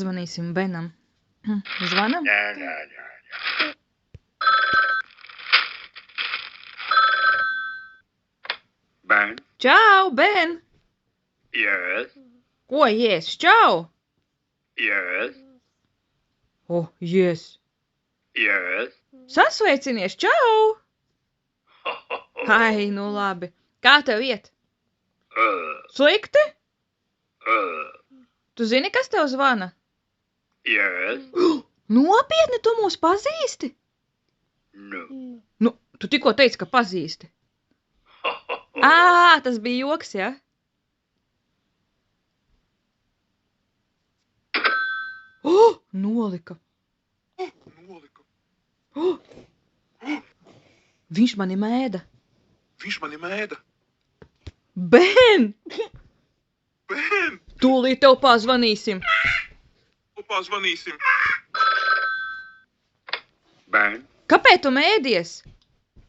Zvanīsim Benam. Zvanam? Ben? Čau, Ben! Yes. Ko, Jēs? Čau! Yes. O, Jēs! Yes. Sasveicinies, čau! Ai, nu labi. Kā tev iet? Slikti? Tu zini, kas tev zvana? Yes. Nopietni, tu mūs pazīsti? No. Nu, tu tikko teici, ka pazīsti. Tas bija joks, ja? Nolika. Viņš mani mēda. Ben! Ben! Tūlīt tev pazvanīsim. Pazvanīsim. Ben? Kāpēc tu mēdies?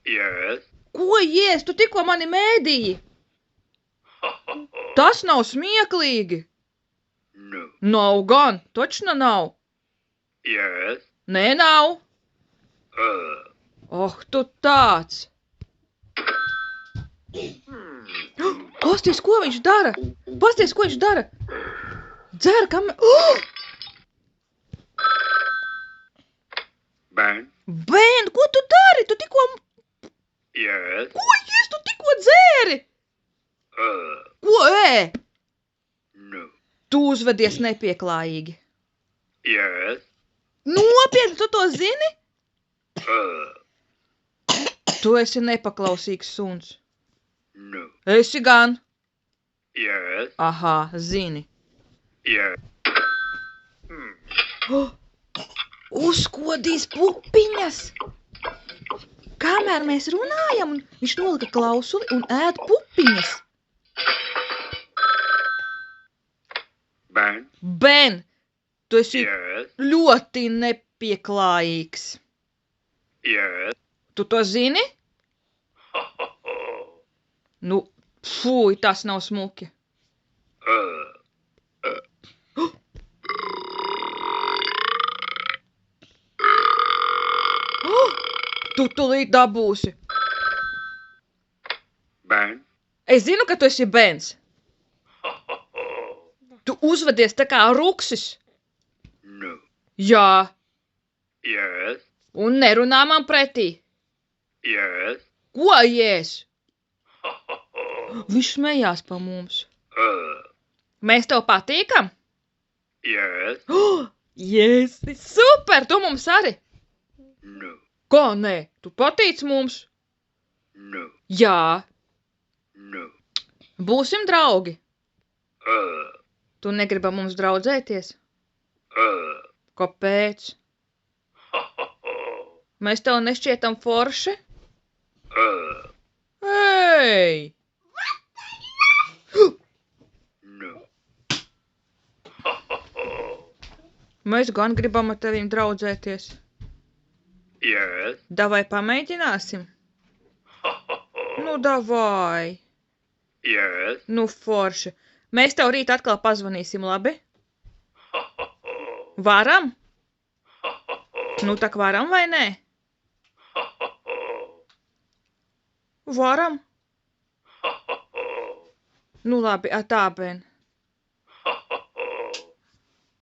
Yes. Ko, Jēs, tu tikko mani mēdīji? Tas nav smieklīgi. No. Nav gan, točno nav. Yes. Nē, nav. Tu tāds. Pasties, ko viņš dara? Pasties, ko viņš dara? Dzer, kam... Ben? Ben, ko tu dari? Tu tikko... Yes. Ko, Jēs, tu tikko dzēri? Ko, No. Tu uzvedies nepieklājīgi. Yes. Nopietni, tu to zini? Tu esi nepaklausīgs suns. No. Esi gan. Yes. Aha, zini. Yes. Uzkodīs pupiņas. Kamēr mēs runājam, viņš nolika klausuli un ēd pupiņas. Ben? Ben, tu esi Yes. ļoti nepieklājīgs. Yes. Tu to zini? Nu, fūj, tas nav smuki. Tu tulīt dabūsi. Ben? Es zinu, ka tu esi Bens. Tu uzvedies tā kā ruksis. No. Jā, Yes. un nerunā man pretī. Yes. Ko, Jēs? Viņš smējās pa mums. Mēs tev patīkam? Yes. Jēs, super, tu mums arī. No. Kā nē, tu patīc mums? No. Jā, No. būsim draugi. Tu negribi ar mums draudzēties? Kāpēc? Mēs tev nešķietam forši? Ei! No. Mēs gan gribam ar tevim draudzēties. Yes. Davai pamēģināsim? Nu, davai. Yes. Nu, forši. Mēs tev rīt atkal pazvanīsim, labi? Varam? Nu, tak varam vai nē? Varam? Nu, labi, atā, Ben.